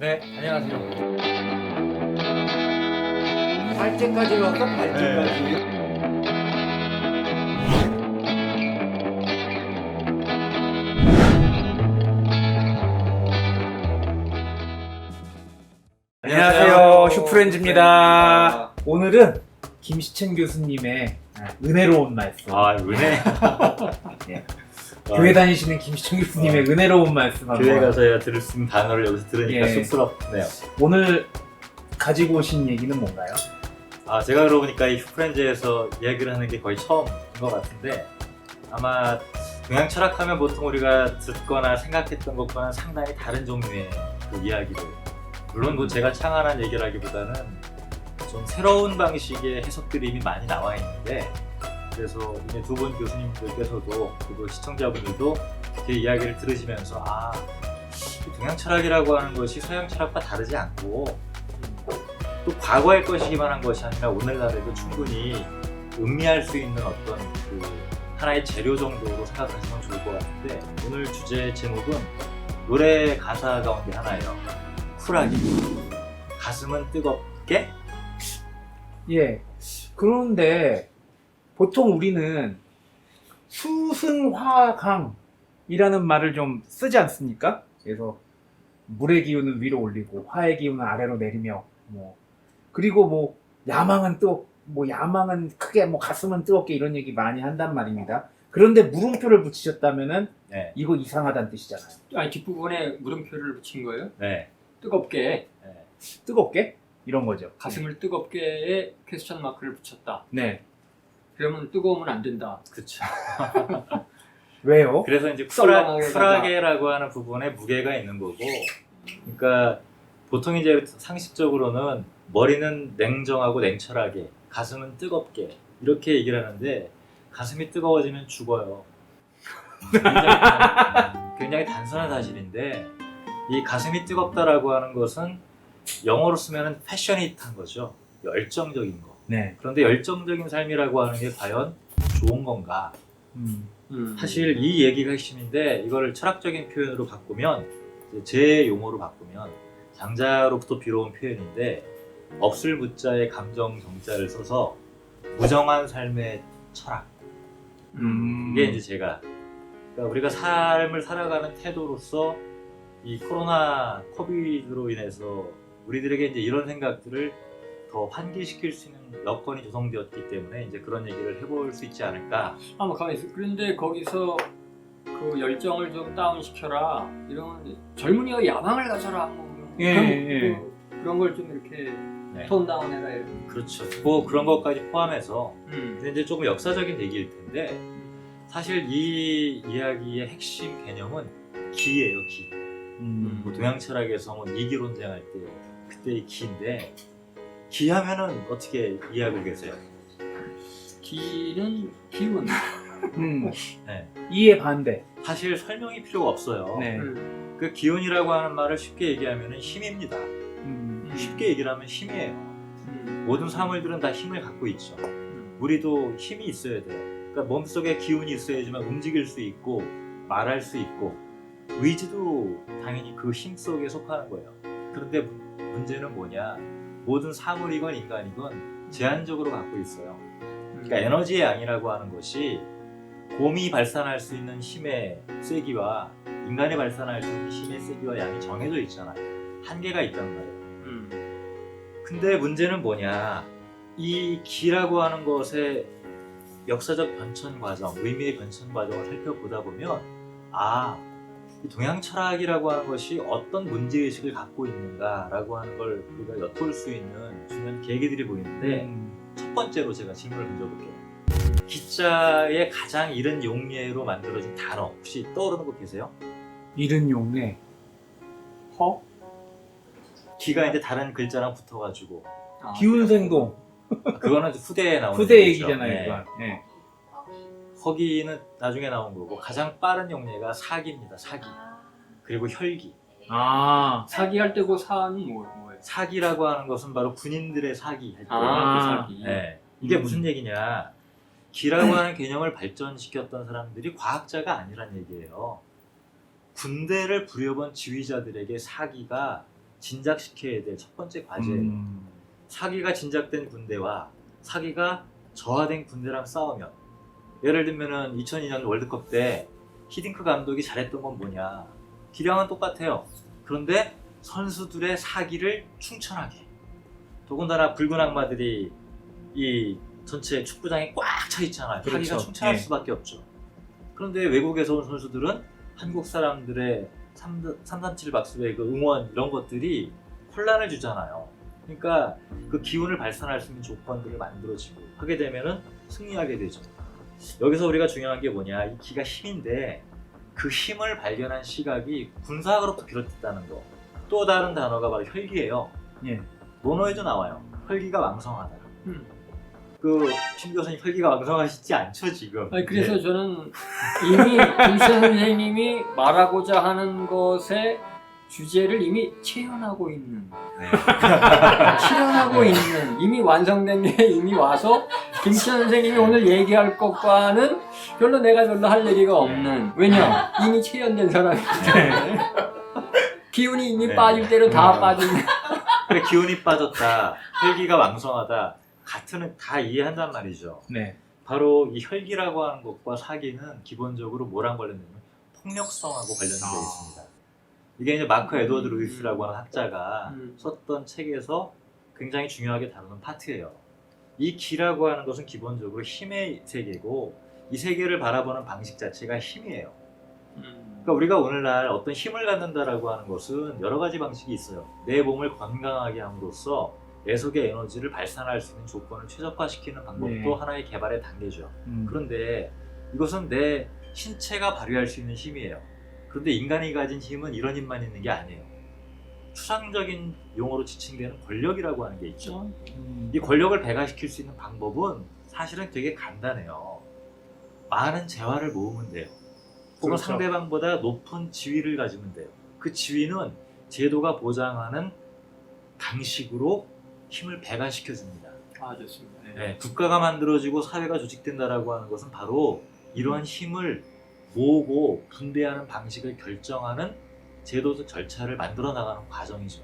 네, 안녕하세요. 발제까지 왔어? 발제까지. 안녕하세요. 슈프렌즈입니다. 오늘은 김시천 교수님의 은혜로운 말씀. 은혜. 예. 교회 다니시는 김시천 교수님의 은혜로운 말씀 한번. 교회 가서야 들을 수 있는 단어를 여기서 들으니까 예. 쑥스럽네요. 오늘 가지고 오신 얘기는 뭔가요? 제가 그러고 보니까 이 슈프렌즈에서 이야기를 하는 게 거의 처음인 것 같은데, 아마 동양 철학하면 보통 우리가 듣거나 생각했던 것과는 상당히 다른 종류의 그 이야기들, 물론 뭐 제가 창안한 얘기라기보다는 좀 새로운 방식의 해석들이 이미 많이 나와 있는데, 그래서 이제 두 분 교수님들께서도 그리고 시청자분들도 제 이야기를 들으시면서 동양 철학이라고 하는 것이 서양 철학과 다르지 않고 또 과거의 것이기만 한 것이 아니라 오늘날에도 충분히 음미할 수 있는 어떤 그 하나의 재료 정도로 생각하시면 좋을 것 같은데, 오늘 주제 제목은 노래 가사 가운데 하나예요. 쿨하게. 가슴은 뜨겁게. 예. 그런데 보통 우리는 수승화강이라는 말을 좀 쓰지 않습니까? 그래서 물의 기운은 위로 올리고 화의 기운은 아래로 내리며 그리고 야망은 야망은 크게 가슴은 뜨겁게 이런 얘기 많이 한단 말입니다. 그런데 물음표를 붙이셨다면은 네. 이거 이상하다는 뜻이잖아요. 뒷부분에 물음표를 붙인 거예요? 네. 뜨겁게, 네. 뜨겁게 이런 거죠. 가슴을 뜨겁게에 퀘스천 마크를 붙였다. 네. 그러면 뜨거우면 안 된다. 그렇죠. 왜요? 그래서 이제 썰렁하게 쿨하게라고 하는 부분에 무게가 있는 거고, 그러니까 보통 이제 상식적으로는 머리는 냉정하고 냉철하게, 가슴은 뜨겁게 이렇게 얘기를 하는데, 가슴이 뜨거워지면 죽어요. 굉장히 단순한 사실인데, 이 가슴이 뜨겁다라고 하는 것은 영어로 쓰면은 패셔니트한 거죠. 열정적인 거. 네. 그런데 열정적인 삶이라고 하는 게 과연 좋은 건가? 사실 이 얘기가 핵심인데, 이걸 철학적인 표현으로 바꾸면, 제 용어로 바꾸면 장자로부터 빌어온 표현인데, 없을 무자에 감정 정자를 써서 무정한 삶의 철학. 이게 이제 그러니까 우리가 삶을 살아가는 태도로서 이 코로나 코비드로 인해서 우리들에게 이제 이런 생각들을 더 환기시킬 수 있는 여건이 조성되었기 때문에 이제 그런 얘기를 해볼 수 있지 않을까. 가만히 있어. 그런데 거기서 그 열정을 좀 다운시켜라. 이런 젊은이가 야망을 가져라. 그런 걸 좀 이렇게 네. 톤 다운해라. 이런. 그렇죠. 뭐 그런 것까지 포함해서 근데 이제 조금 역사적인 얘기일 텐데, 사실 이 이야기의 핵심 개념은 기예요, 기. 뭐 동양 철학에서 이기론쟁할 때 그때의 기인데, 기하면은 어떻게 이해하고 계세요? 기는 기운. 네. 이에 반대. 사실 설명이 필요가 없어요. 네. 그 기운이라고 하는 말을 쉽게 얘기하면은 힘입니다. 쉽게 얘기를 하면 힘이에요. 모든 사물들은 다 힘을 갖고 있죠. 우리도 힘이 있어야 돼요. 그러니까 몸속에 기운이 있어야지만 움직일 수 있고 말할 수 있고, 의지도 당연히 그 힘 속에 속하는 거예요. 그런데 문제는 뭐냐? 모든 사물이건 인간이건 제한적으로 갖고 있어요. 그러니까 에너지의 양이라고 하는 것이 곰이 발산할 수 있는 힘의 세기와 인간이 발산할 수 있는 힘의 세기와 양이 정해져 있잖아요. 한계가 있단 말이에요. 근데 문제는 뭐냐? 이 기라고 하는 것의 역사적 변천 과정, 의미의 변천 과정을 살펴보다 보면 이 동양 철학이라고 하는 것이 어떤 문제의식을 갖고 있는가라고 하는 걸 우리가 엿볼 수 있는 중요한 계기들이 보이는데, 첫 번째로 제가 질문을 던져볼게요. 기자의 가장 이른 용례로 만들어진 단어 혹시 떠오르는 거 계세요? 이른 용례. 허? 기가 이제 다른 글자랑 붙어가지고 기운생동. 그거는 후대에 나오는 후대 거죠. 얘기잖아요, 네. 이거. 네. 허기는 나중에 나온 거고, 가장 빠른 용례가 사기입니다. 사기. 그리고 혈기. 사기할 때고 사는 뭐예요? 사기라고 하는 것은 바로 군인들의 사기 할 때. 사기. 네. 이게 무슨 얘기냐? 기라고 하는 개념을 발전시켰던 사람들이 과학자가 아니란 얘기예요. 군대를 부려본 지휘자들에게 사기가 진작시켜야 될 첫 번째 과제예요. 사기가 진작된 군대와 사기가 저하된 군대랑 싸우면, 예를 들면은 2002년 월드컵 때 히딩크 감독이 잘했던 건 뭐냐, 기량은 똑같아요. 그런데 선수들의 사기를 충천하게, 더군다나 붉은 악마들이 이 전체 축구장에 꽉 차 있잖아요. 그렇죠. 사기가 충천할 예. 수밖에 없죠. 그런데 외국에서 온 선수들은 한국 사람들의 337 박수의 그 응원 이런 것들이 혼란을 주잖아요. 그러니까 그 기운을 발산할 수 있는 조건들을 만들어지고 하게 되면은 승리하게 되죠. 여기서 우리가 중요한 게 뭐냐, 이 기가 힘인데 그 힘을 발견한 시각이 군사학으로부터 비롯됐다는 거. 또 다른 단어가 바로 혈기예요. 예. 논어에도 나와요. 혈기가 왕성하다. 신 교수님 혈기가 왕성하시지 않죠 지금? 아니, 그래서 네. 저는 이미 김시현 선생님이 말하고자 하는 것의 주제를 이미 체현하고 있는, 네. 실현하고 있는, 이미 완성된 게 이미 와서 김시현 선생님이 오늘 얘기할 것과는 별로 할 얘기가 없는, 왜냐? 이미 체현된 사람이기 때문에 기운이 이미 네. 빠질 대로 다 빠진. 그래, 기운이 빠졌다, 혈기가 왕성하다, 같은 다 이해한단 말이죠. 네. 바로 이 혈기라고 하는 것과 사기는 기본적으로 뭐랑 관련되냐면 폭력성하고 관련되어 있습니다. 이게 이제 마크 에드워드 루이스라고 하는 학자가 썼던 책에서 굉장히 중요하게 다루는 파트예요. 이 기라고 하는 것은 기본적으로 힘의 세계고, 이 세계를 바라보는 방식 자체가 힘이에요. 그러니까 우리가 오늘날 어떤 힘을 갖는다라고 하는 것은 여러 가지 방식이 있어요. 내 몸을 건강하게 함으로써 내 속의 에너지를 발산할 수 있는 조건을 최적화시키는 방법도 네. 하나의 개발의 단계죠. 그런데 이것은 내 신체가 발휘할 수 있는 힘이에요. 그런데 인간이 가진 힘은 이런 힘만 있는 게 아니에요. 추상적인 용어로 지칭되는 권력이라고 하는 게 있죠. 이 권력을 배가시킬 수 있는 방법은 사실은 되게 간단해요. 많은 재화를 모으면 돼요. 혹은 그렇죠. 상대방보다 높은 지위를 가지면 돼요. 그 지위는 제도가 보장하는 방식으로 힘을 배가시켜 줍니다. 아, 좋습니다. 네. 네, 국가가 만들어지고 사회가 조직된다라고 하는 것은 바로 이러한 힘을 모으고 분배하는 방식을 결정하는 제도적 절차를 만들어 나가는 과정이죠.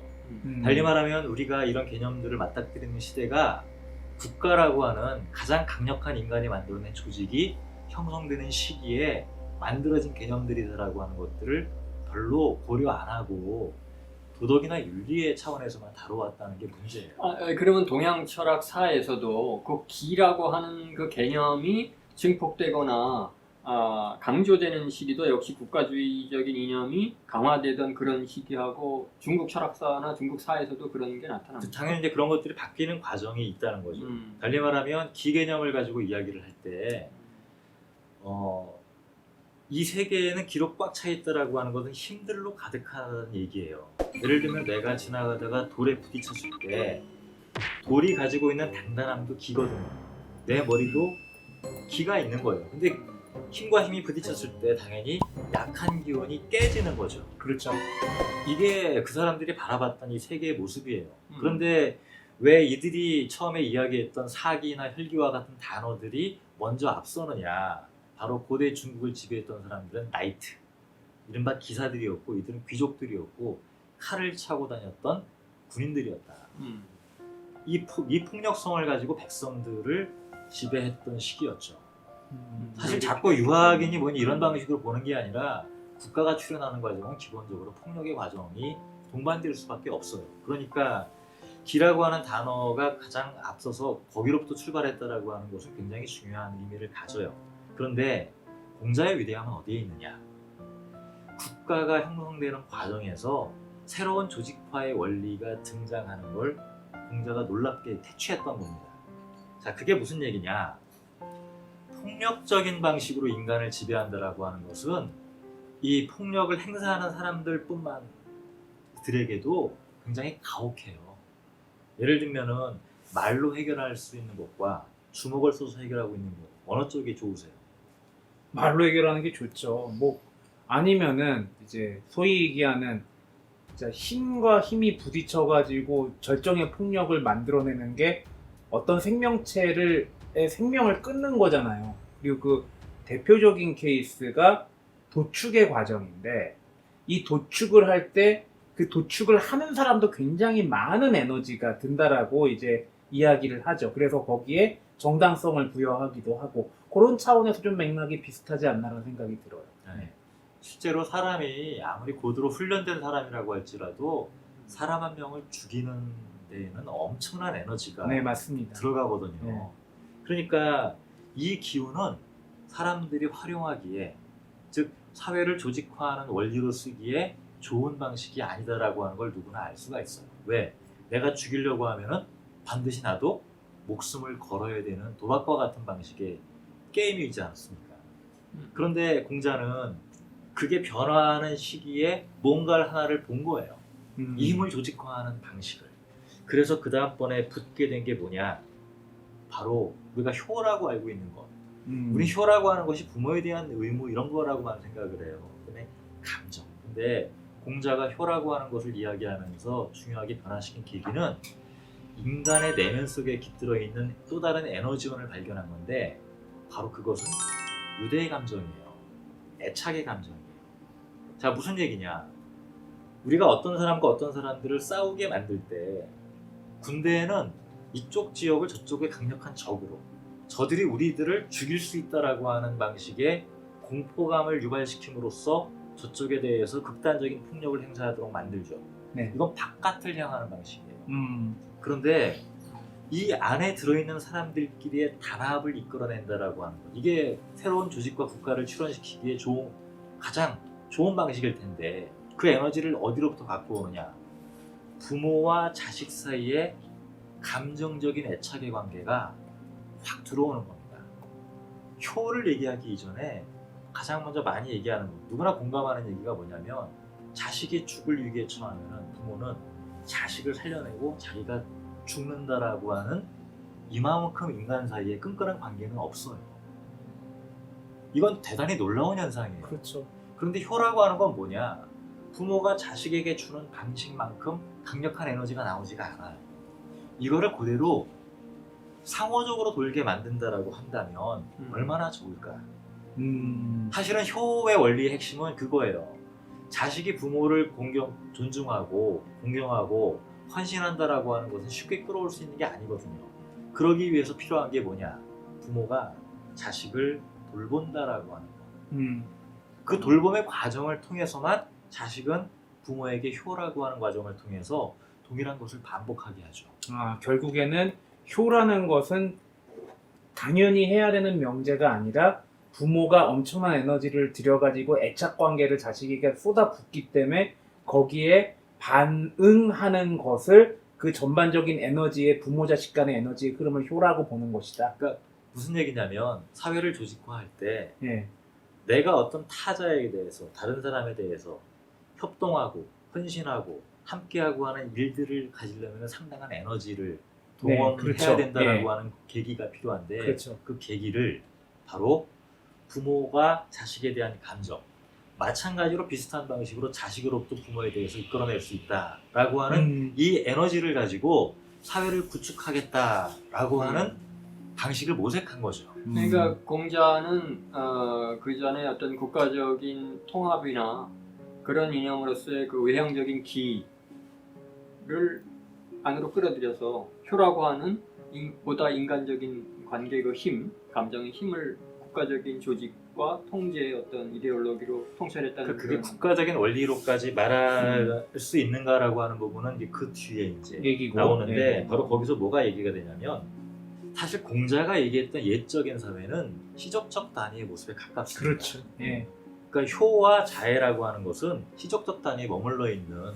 달리 말하면 우리가 이런 개념들을 맞닥뜨리는 시대가 국가라고 하는 가장 강력한 인간이 만들어낸 조직이 형성되는 시기에 만들어진 개념들이라고 하는 것들을 별로 고려 안 하고 도덕이나 윤리의 차원에서만 다뤄왔다는 게 문제예요. 그러면 동양 철학 사에서도 그 기라고 하는 그 개념이 증폭되거나 강조되는 시기도 역시 국가주의적인 이념이 강화되던 그런 시기하고 중국 철학사나 중국 사에서도 그런 게 나타납니다. 당연히 이제 그런 것들이 바뀌는 과정이 있다는 거죠. 달리 말하면 기 개념을 가지고 이야기를 할 때 이 세계에는 기로 꽉 차 있다라고 하는 것은 힘들로 가득하다는 얘기예요. 예를 들면 내가 지나가다가 돌에 부딪혔을 때 돌이 가지고 있는 단단함도 기거든요. 내 머리도 기가 있는 거예요. 근데 힘과 힘이 부딪혔을 때 당연히 약한 기운이 깨지는 거죠. 그렇죠. 이게 그 사람들이 바라봤던 이 세계의 모습이에요. 그런데 왜 이들이 처음에 이야기했던 사기나 혈기와 같은 단어들이 먼저 앞서느냐? 바로 고대 중국을 지배했던 사람들은 나이트, 이른바 기사들이었고, 이들은 귀족들이었고 칼을 차고 다녔던 군인들이었다. 이 폭력성을 가지고 백성들을 지배했던 시기였죠. 사실 자꾸 유학이니 뭐니 이런 방식으로 보는 게 아니라 국가가 출현하는 과정은 기본적으로 폭력의 과정이 동반될 수밖에 없어요. 그러니까 기라고 하는 단어가 가장 앞서서 거기로부터 출발했다라고 하는 것은 굉장히 중요한 의미를 가져요. 그런데 공자의 위대함은 어디에 있느냐? 국가가 형성되는 과정에서 새로운 조직화의 원리가 등장하는 걸 공자가 놀랍게 태취했던 겁니다. 자, 그게 무슨 얘기냐? 폭력적인 방식으로 인간을 지배한다라고 하는 것은 이 폭력을 행사하는 사람들에게도 굉장히 가혹해요. 예를 들면은 말로 해결할 수 있는 것과 주먹을 써서 해결하고 있는 것, 어느 쪽이 좋으세요? 말로 해결하는 게 좋죠. 뭐 아니면은 이제 소위 얘기하는 진짜 힘과 힘이 부딪혀가지고 절정의 폭력을 만들어내는 게 어떤 생명체의 생명을 끊는 거잖아요. 그리고 그 대표적인 케이스가 도축의 과정인데, 이 도축을 할 때 그 도축을 하는 사람도 굉장히 많은 에너지가 든다라고 이제 이야기를 하죠. 그래서 거기에 정당성을 부여하기도 하고 그런 차원에서 좀 맥락이 비슷하지 않나라는 생각이 들어요. 네. 실제로 사람이 아무리 고도로 훈련된 사람이라고 할지라도 사람 한 명을 죽이는 데에는 엄청난 에너지가 네, 맞습니다. 들어가거든요. 네. 그러니까 이 기운은 사람들이 활용하기에, 즉 사회를 조직화하는 원리로 쓰기에 좋은 방식이 아니다라고 하는 걸 누구나 알 수가 있어요. 왜? 내가 죽이려고 하면은 반드시 나도 목숨을 걸어야 되는 도박과 같은 방식의 게임이지 않습니까? 그런데 공자는 그게 변화하는 시기에 뭔가를 하나를 본 거예요. 이 힘을 조직화하는 방식을. 그래서 그 다음번에 붙게 된 게 뭐냐? 바로 우리가 효라고 알고 있는 것. 우리 효라고 하는 것이 부모에 대한 의무 이런 거라고만 생각을 해요. 그다음에 감정. 근데 공자가 효라고 하는 것을 이야기하면서 중요하게 변화시킨 계기는 인간의 내면 속에 깃들어 있는 또 다른 에너지원을 발견한 건데, 바로 그것은 유대의 감정이에요. 애착의 감정이에요. 자, 무슨 얘기냐? 우리가 어떤 사람과 어떤 사람들을 싸우게 만들 때 군대에는 이쪽 지역을 저쪽의 강력한 적으로, 저들이 우리들을 죽일 수 있다라고 하는 방식의 공포감을 유발시킴으로써 저쪽에 대해서 극단적인 폭력을 행사하도록 만들죠. 네. 이건 바깥을 향하는 방식이에요. 그런데 이 안에 들어있는 사람들끼리의 단합을 이끌어낸다라고 하는 것, 이게 새로운 조직과 국가를 출현시키기에 가장 좋은 방식일 텐데, 그 에너지를 어디로부터 갖고 오느냐? 부모와 자식 사이에 감정적인 애착의 관계가 확 들어오는 겁니다. 효를 얘기하기 이전에 가장 먼저 많이 얘기하는 것, 누구나 공감하는 얘기가 뭐냐면, 자식이 죽을 위기에 처하면 부모는 자식을 살려내고 자기가 죽는다라고 하는 이만큼 인간 사이에 끈끈한 관계는 없어요. 이건 대단히 놀라운 현상이에요. 그렇죠. 그런데 효라고 하는 건 뭐냐? 부모가 자식에게 주는 방식만큼 강력한 에너지가 나오지가 않아요. 이거를 그대로 상호적으로 돌게 만든다라고 한다면 얼마나 좋을까? 사실은 효의 원리의 핵심은 그거예요. 자식이 부모를 존중하고 공경하고 헌신한다라고 하는 것은 쉽게 끌어올 수 있는 게 아니거든요. 그러기 위해서 필요한 게 뭐냐? 부모가 자식을 돌본다라고 하는 것. 그 돌봄의 과정을 통해서만 자식은 부모에게 효라고 하는 과정을 통해서 동일한 것을 반복하게 하죠. 결국에는 효라는 것은 당연히 해야 되는 명제가 아니라 부모가 엄청난 에너지를 들여가지고 애착관계를 자식에게 쏟아붓기 때문에 거기에 반응하는 것을, 그 전반적인 에너지의 부모 자식 간의 에너지의 흐름을 효라고 보는 것이다. 그러니까 무슨 얘기냐면, 사회를 조직화할 때 예. 내가 어떤 타자에 대해서, 다른 사람에 대해서 협동하고 헌신하고 함께하고 하는 일들을 가지려면 상당한 에너지를 동원해야 그렇죠. 된다라고 하는 계기가 필요한데, 그렇죠. 그 계기를 바로 부모가 자식에 대한 감정, 마찬가지로 비슷한 방식으로 자식으로부터 부모에 대해서 이끌어낼 수 있다라고 하는 이 에너지를 가지고 사회를 구축하겠다라고 하는 방식을 모색한 거죠. 그러니까 공자는 그 전에 어떤 국가적인 통합이나 그런 이념으로서의 그 외형적인 기를 안으로 끌어들여서 효라고 하는 보다 인간적인 관계의 힘, 감정의 힘을 국가적인 조직과 통제의 어떤 이데올로기로 통찰했다는, 그게 국가적인 원리로까지 말할 수 있는가라고 하는 부분은 이제 그 뒤에 이제 얘기고, 나오는데, 바로 거기서 뭐가 얘기가 되냐면, 사실 공자가 얘기했던 옛적인 사회는 시적적 단위의 모습에 가깝습니다. 그렇죠. 예. 그러니까 효와 자애라고 하는 것은 시적적 단위에 머물러 있는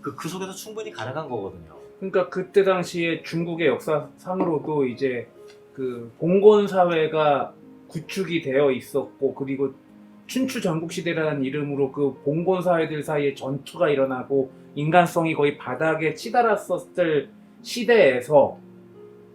그 속에서 충분히 가능한 거거든요. 그러니까 그때 당시에 중국의 역사상으로도 이제 그 봉건 사회가 구축이 되어 있었고, 그리고 춘추 전국시대라는 이름으로 그 봉건 사회들 사이에 전투가 일어나고 인간성이 거의 바닥에 치달았었을 시대에서,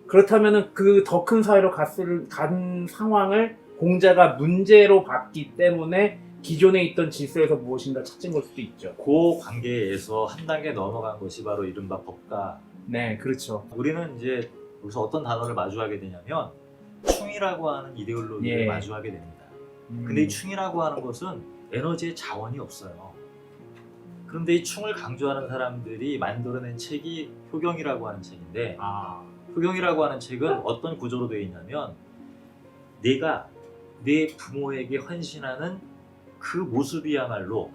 그렇다면은 그 더 큰 사회로 간 상황을 공자가 문제로 봤기 때문에 기존에 있던 질서에서 무엇인가 찾은 걸 수도 있죠. 그 관계에서 한 단계 넘어간 것이 바로 이른바 법가. 네, 그렇죠. 우리는 이제 여기서 어떤 단어를 마주하게 되냐면 충이라고 하는 이데올로기를 예. 마주하게 됩니다. 근데 이 충이라고 하는 것은 에너지의 자원이 없어요. 그런데 이 충을 강조하는 사람들이 만들어낸 책이 효경이라고 하는 책인데 효경이라고 하는 책은 어떤 구조로 되어 있냐면 내가 내 부모에게 헌신하는 그 모습이야말로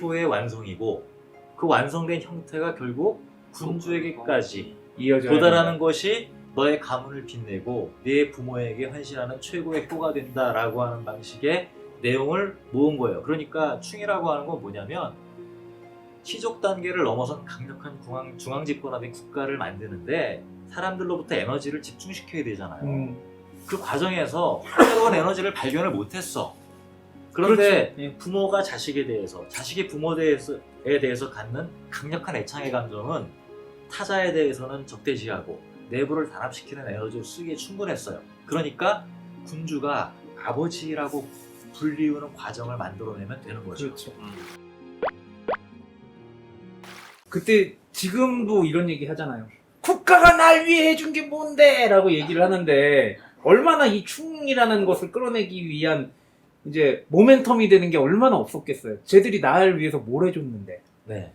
효의 완성이고 그 완성된 형태가 결국 군주에게까지 이어져야 도달하는 것이 너의 가문을 빛내고 내 부모에게 헌신하는 최고의 효가 된다라고 하는 방식의 내용을 모은 거예요. 그러니까 충이라고 하는 건 뭐냐면 시족 단계를 넘어선 강력한 중앙 집권화된 국가를 만드는데 사람들로부터 에너지를 집중시켜야 되잖아요. 그 과정에서 새로운 에너지를 발견을 못했어. 그런데 그렇죠. 예. 부모가 자식에 대해서, 자식이 부모에 대해서 갖는 강력한 애착의 감정은 타자에 대해서는 적대시하고 내부를 단합시키는 에너지를 쓰기에 충분했어요. 그러니까 군주가 아버지라고 불리우는 과정을 만들어내면 되는 거죠. 그렇죠. 그때 지금도 이런 얘기 하잖아요. 국가가 날 위해 해준 게 뭔데? 라고 얘기를 하는데 얼마나 이 충이라는 것을 끌어내기 위한 이제 모멘텀이 되는 게 얼마나 없었겠어요. 쟤들이 날 위해서 뭘 해줬는데. 네.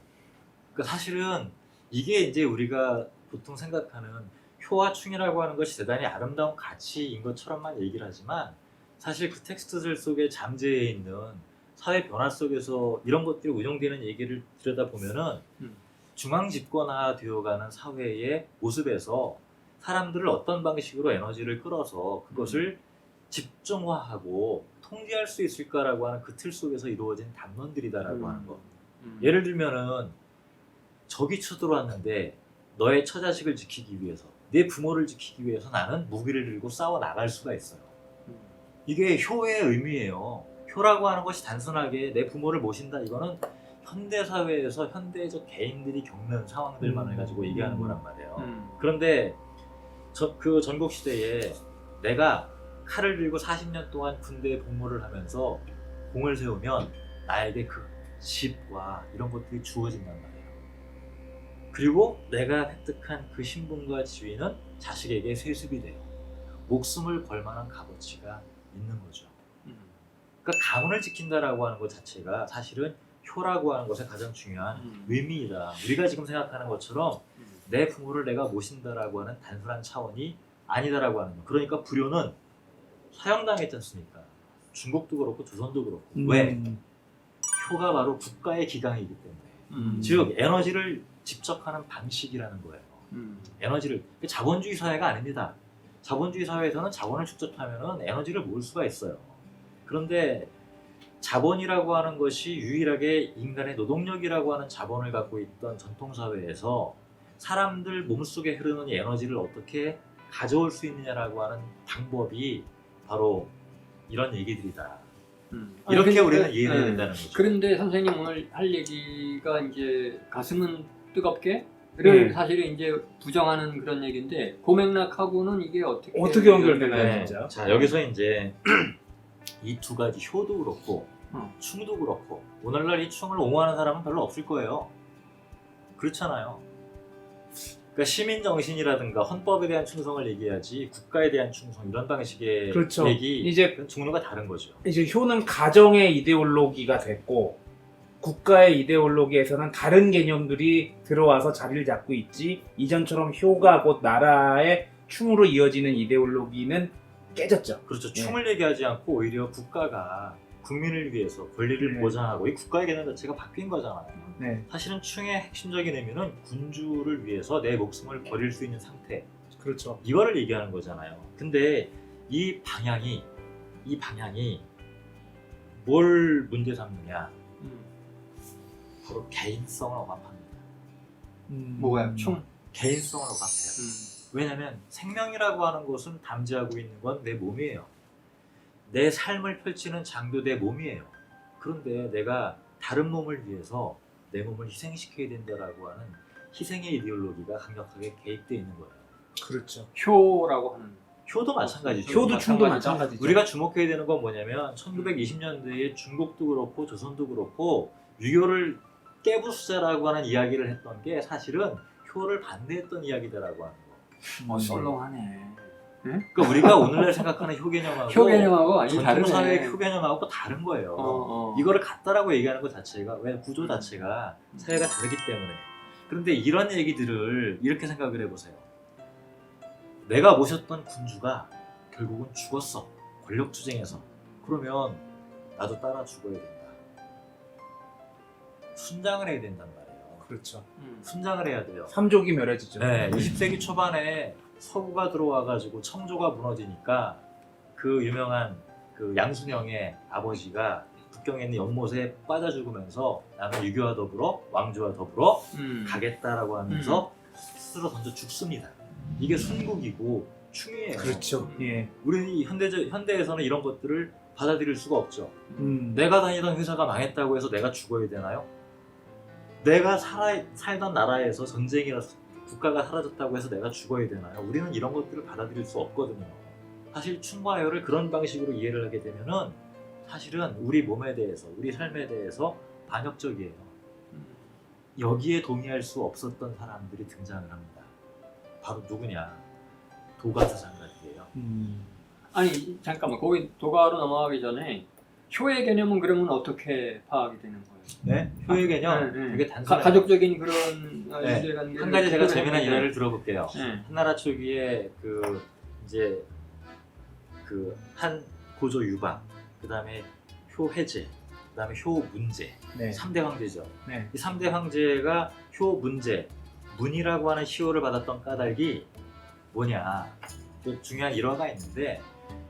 그러니까 사실은 이게 이제 우리가 보통 생각하는 효와 충이라고 하는 것이 대단히 아름다운 가치인 것처럼만 얘기를 하지만 사실 그 텍스트들 속에 잠재해 있는 사회 변화 속에서 이런 것들이 운용되는 얘기를 들여다보면은 중앙 집권화 되어가는 사회의 모습에서 사람들을 어떤 방식으로 에너지를 끌어서 그것을 집중화하고 통제할 수 있을까라고 하는 그 틀 속에서 이루어진 담론들이다라고 하는 거. 예를 들면은 적이 쳐들어왔는데 너의 처자식을 지키기 위해서 내 부모를 지키기 위해서 나는 무기를 들고 싸워 나갈 수가 있어요. 이게 효의 의미예요. 효라고 하는 것이 단순하게 내 부모를 모신다 이거는 현대 사회에서 현대적 개인들이 겪는 상황들만을 가지고 얘기하는 거란 말이에요. 그런데 그 전국 시대에 내가 칼을 들고 40년 동안 군대에 복무를 하면서 공을 세우면 나에게 그 집과 이런 것들이 주어진단 말이에요. 그리고 내가 획득한 그 신분과 지위는 자식에게 세습이 돼요. 목숨을 걸 만한 값어치가 있는 거죠. 그러니까 가문을 지킨다라고 하는 것 자체가 사실은 효라고 하는 것의 가장 중요한 의미이다. 우리가 지금 생각하는 것처럼 내 부모를 내가 모신다라고 하는 단순한 차원이 아니다라고 하는 거. 그러니까 불효는 사형당했지 않습니까? 중국도 그렇고 조선도 그렇고. 왜? 효가 바로 국가의 기강이기 때문에. 즉 에너지를 집적하는 방식이라는 거예요. 에너지를 자본주의 사회가 아닙니다. 자본주의 사회에서는 자본을 축적하면 에너지를 모을 수가 있어요. 그런데 자본이라고 하는 것이 유일하게 인간의 노동력이라고 하는 자본을 갖고 있던 전통사회에서 사람들 몸속에 흐르는 이 에너지를 어떻게 가져올 수 있느냐라고 하는 방법이 바로 이런 얘기들이다. 이렇게 우리는 이해를 해야 된다는 거죠. 그런데 선생님 오늘 할 얘기가 이제 가슴은 뜨겁게 사실은 이제 부정하는 그런 얘기인데 그 맥락하고는 이게 어떻게 연결되나요, 네. 진짜? 자, 여기서 이제 이 두 가지 효도 그렇고 충도 그렇고 오늘날 이 충을 옹호하는 사람은 별로 없을 거예요. 그렇잖아요. 그러니까 시민 정신이라든가 헌법에 대한 충성을 얘기하지 국가에 대한 충성 이런 방식의 그렇죠. 얘기 이제 종류가 다른 거죠. 이제 효는 가정의 이데올로기가 됐고 국가의 이데올로기에서는 다른 개념들이 들어와서 자리를 잡고 있지 이전처럼 효가 곧 나라의 충으로 이어지는 이데올로기는 깨졌죠. 그렇죠. 충을 얘기하지 않고 오히려 국가가 국민을 위해서 권리를 보장하고 이 국가의 개념 자체가 바뀐 거잖아요. 네, 사실은 충의 핵심적인 의미는 군주를 위해서 내 목숨을 버릴 수 있는 상태 그렇죠. 이거를 얘기하는 거잖아요. 근데 이 방향이 뭘 문제 삼느냐 바로 개인성을 억압합니다. 뭐가요? 충? 개인성을 억압해요. 왜냐하면 생명이라고 하는 것은 담지하고 있는 건 내 몸이에요. 내 삶을 펼치는 장도 내 몸이에요. 그런데 내가 다른 몸을 위해서 내 몸을 희생시켜야 된다라고 하는 희생의 이데올로기가 강력하게 개입되어 있는 거예요. 그렇죠. 효라고 하는 효도 마찬가지죠. 효도 충도 마찬가지죠. 우리가 주목해야 되는 건 뭐냐면 1920년대에 중국도 그렇고 조선도 그렇고 유교를 깨부수자라고 하는 이야기를 했던 게 사실은 효를 반대했던 이야기다라고 하는 거. 썰렁하네. 그러니까 우리가 오늘날 생각하는 효개념하고 효개념하고 완전히 전통 다르네. 사회의 효개념하고 다른 거예요. 이거를 같다라고 얘기하는 것 자체가 왜 구조 자체가 사회가 다르기 때문에. 그런데 이런 얘기들을 이렇게 생각을 해보세요. 내가 모셨던 군주가 결국은 죽었어. 권력투쟁에서. 그러면 나도 따라 죽어야 된다. 순장을 해야 된단 말이에요. 그렇죠. 순장을 해야 돼요. 삼족이 멸해지죠. 네, 20세기 초반에 서구가 들어와가지고 청조가 무너지니까 그 유명한 그 양순영의 아버지가 북경에 있는 연못에 빠져 죽으면서 나는 유교와 더불어 왕조와 더불어 가겠다라고 하면서 스스로 던져 죽습니다. 이게 순국이고 충이에요. 그렇죠. 예. 우리 현대에서는 이런 것들을 받아들일 수가 없죠. 내가 다니던 회사가 망했다고 해서 내가 죽어야 되나요? 내가 살던 나라에서 전쟁이라서 국가가 사라졌다고 해서 내가 죽어야 되나요? 우리는 이런 것들을 받아들일 수 없거든요. 사실 충과요를 그런 방식으로 이해를 하게 되면은 사실은 우리 몸에 대해서, 우리 삶에 대해서 반역적이에요. 여기에 동의할 수 없었던 사람들이 등장을 합니다. 바로 누구냐? 도가사상가들이에요. 아니 잠깐만 거기 도가로 넘어가기 전에 효의 개념은 그러면 어떻게 파악이 되는 거예요? 네? 효의 개념 네, 네. 되게 단순해요. 가족적인 그런 네. 유대관계를 한 가지 제가 재미난 네. 일화를 들어볼게요. 네. 한나라 초기에 이제 한 고조 유방, 그 다음에 효해제, 그 다음에 효문제, 네. 3대 황제죠. 네. 이 3대 황제가 효문제, 문이라고 하는 시호를 받았던 까닭이 뭐냐? 또 중요한 일화가 있는데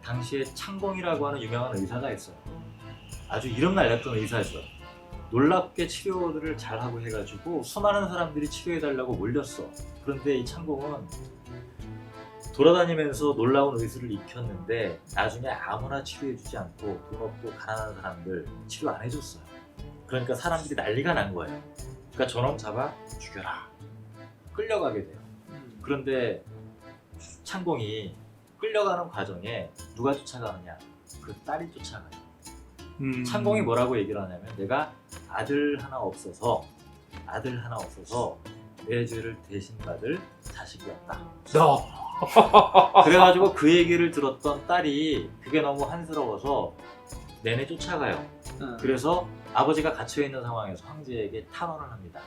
당시에 창공이라고 하는 유명한 의사가 있어요. 아주 이름 날렸던 의사죠. 놀랍게 치료를 잘하고 해가지고 수많은 사람들이 치료해달라고 몰렸어. 그런데 이 창공은 돌아다니면서 놀라운 의술을 익혔는데 나중에 아무나 치료해주지 않고 돈 없고 가난한 사람들 치료 안 해줬어요. 그러니까 사람들이 난리가 난 거예요. 그러니까 저놈 잡아 죽여라. 끌려가게 돼요. 그런데 창공이 끌려가는 과정에 누가 쫓아가느냐? 그 딸이 쫓아가요. 창공이 뭐라고 얘기를 하냐면 내가 아들 하나 없어서 내 죄를 대신 받을 자식이었다. 그래가지고 그 얘기를 들었던 딸이 그게 너무 한스러워서 내내 쫓아가요. 그래서 아버지가 갇혀있는 상황에서 황제에게 탄원을 합니다.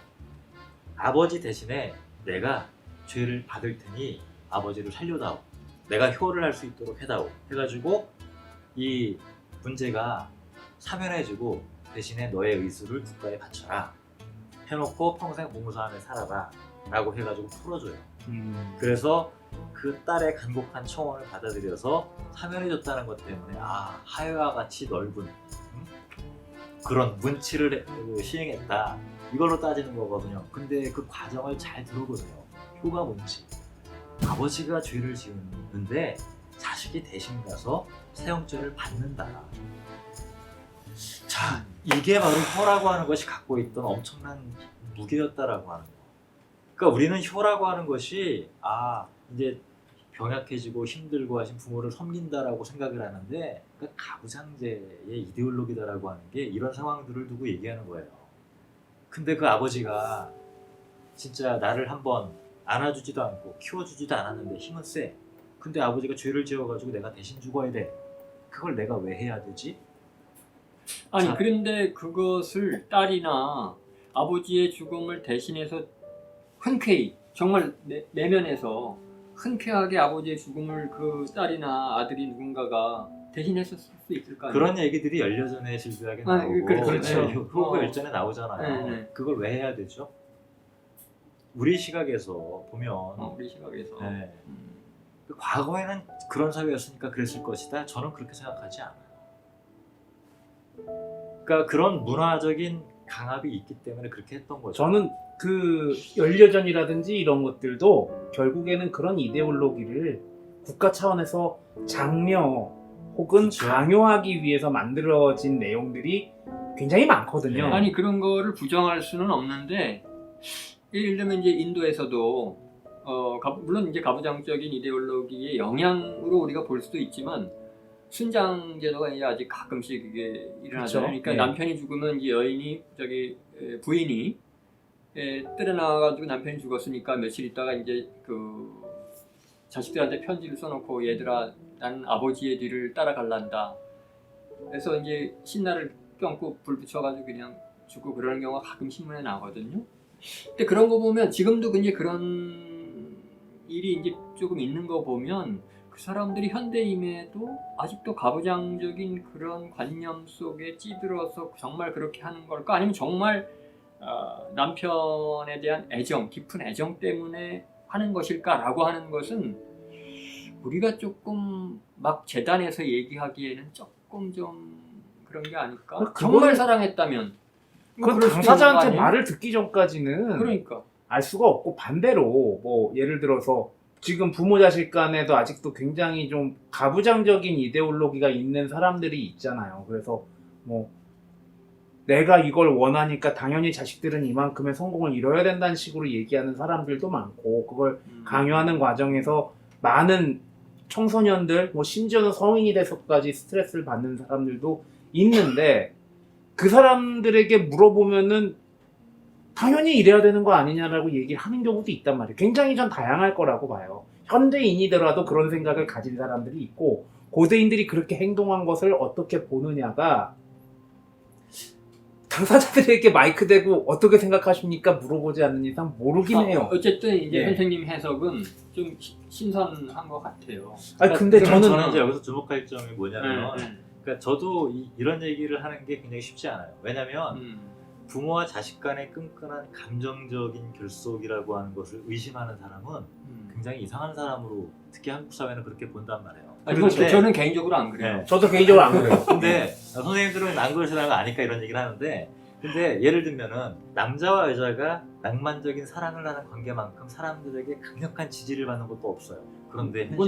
아버지 대신에 내가 죄를 받을 테니 아버지를 살려다오. 내가 효를 할 수 있도록 해다오. 해가지고 이 문제가 사면해주고 대신에 너의 의술을 국가에 바쳐라. 해놓고 평생 봉사하며 살아라. 라고 해가지고 풀어줘요. 그래서 그 딸의 간곡한 청원을 받아들여서 사면해줬다는 것 때문에 하회와 같이 넓은 그런 문치를 시행했다. 이걸로 따지는 거거든요. 근데 그 과정을 잘 들어보세요. 효가 뭔지. 아버지가 죄를 지었는데 자식이 대신 가서 사형죄를 받는다. 자, 이게 바로 효라고 하는 것이 갖고 있던 엄청난 무게였다라고 하는 거. 그러니까 우리는 효라고 하는 것이 이제 병약해지고 힘들고 하신 부모를 섬긴다라고 생각을 하는데 그러니까 가부장제의 이데올로기다라고 하는 게 이런 상황들을 두고 얘기하는 거예요. 근데 그 아버지가 진짜 나를 한번 안아주지도 않고 키워주지도 않았는데 힘은 세. 근데 아버지가 죄를 지어가지고 내가 대신 죽어야 돼. 그걸 내가 왜 해야 되지? 아니 자. 그런데 그것을 딸이나 아버지의 죽음을 대신해서 흔쾌히 정말 내면에서 흔쾌하게 아버지의 죽음을 그 딸이나 아들이 누군가가 대신했을 수 있을까요? 그런 얘기들이 열려전에 질비하게 나오고 그렇죠. 네, 효고 열전에 나오잖아요. 네. 그걸 왜 해야 되죠? 우리 시각에서 보면 우리 시각에서 네. 과거에는 그런 사회였으니까 그랬을 것이다. 저는 그렇게 생각하지 않아요. 그러니까 그런 문화적인 강압이 있기 때문에 그렇게 했던 거죠. 저는 그 연려전이라든지 이런 것들도 결국에는 그런 이데올로기를 국가 차원에서 장려 혹은 그쵸. 강요하기 위해서 만들어진 내용들이 굉장히 많거든요. 네. 아니 그런 거를 부정할 수는 없는데 예를 들면 이제 인도에서도 물론 이제 가부장적인 이데올로기의 영향으로 우리가 볼 수도 있지만 순장 제도가 이제 아직 가끔씩 이게 일어나잖아요. 그쵸. 그러니까 네. 남편이 죽으면 이제 여인이 부인이 뜰에 나와가지고 남편이 죽었으니까 며칠 있다가 이제 그 자식들한테 편지를 써놓고 얘들아 나는 아버지의 뒤를 따라갈란다. 그래서 이제 신나를 껴안고 불 붙여가지고 그냥 죽고 그러는 경우가 가끔 신문에 나거든요. 근데 그런 거 보면 지금도 이제 그런 일이 이제 조금 있는 거 보면 그 사람들이 현대임에도 아직도 가부장적인 그런 관념 속에 찌들어서 정말 그렇게 하는 걸까? 아니면 정말 남편에 대한 애정, 깊은 애정 때문에 하는 것일까라고 하는 것은 우리가 조금 막 재단에서 얘기하기에는 조금 좀 그런 게 아닐까? 그건- 정말 사랑했다면 그 그럴 수도 있는 거 당사자한테 아니에요? 말을 듣기 전까지는 그러니까 알 수가 없고, 반대로 뭐 예를 들어서 지금 부모 자식 간에도 아직도 굉장히 좀 가부장적인 이데올로기가 있는 사람들이 있잖아요. 그래서 뭐 내가 이걸 원하니까 당연히 자식들은 이만큼의 성공을 이뤄야 된다는 식으로 얘기하는 사람들도 많고, 그걸 강요하는 과정에서 많은 청소년들, 뭐 심지어는 성인이 돼서까지 스트레스를 받는 사람들도 있는데, 그 사람들에게 물어보면은 당연히 이래야 되는 거 아니냐라고 얘기를 하는 경우도 있단 말이에요. 굉장히 전 다양할 거라고 봐요. 현대인이더라도 그런 생각을 가진 사람들이 있고, 고대인들이 그렇게 행동한 것을 어떻게 보느냐가 당사자들에게 마이크 대고 어떻게 생각하십니까? 물어보지 않는 이상 모르긴 해요. 어쨌든 이제 예. 선생님 해석은 좀 신선한 것 같아요. 아니, 근데 그러면 저는 저는 이제 여기서 주목할 점이 뭐냐면, 네, 네. 그러니까 저도 이런 얘기를 하는 게 굉장히 쉽지 않아요. 왜냐면 부모와 자식 간의 끈끈한 감정적인 결속이라고 하는 것을 의심하는 사람은 굉장히 이상한 사람으로, 특히 한국 사회는 그렇게 본단 말이에요. 이건 그런데- 저는 개인적으로 안 그래요. 네. 저도 개인적으로 안 그래요. 근데 선생님들은 안 그러시다는 거 아니까 이런 얘기를 하는데, 근데 예를 들면은 남자와 여자가 낭만적인 사랑을 하는 관계만큼 사람들에게 강력한 지지를 받는 것도 없어요. 그런데 뭐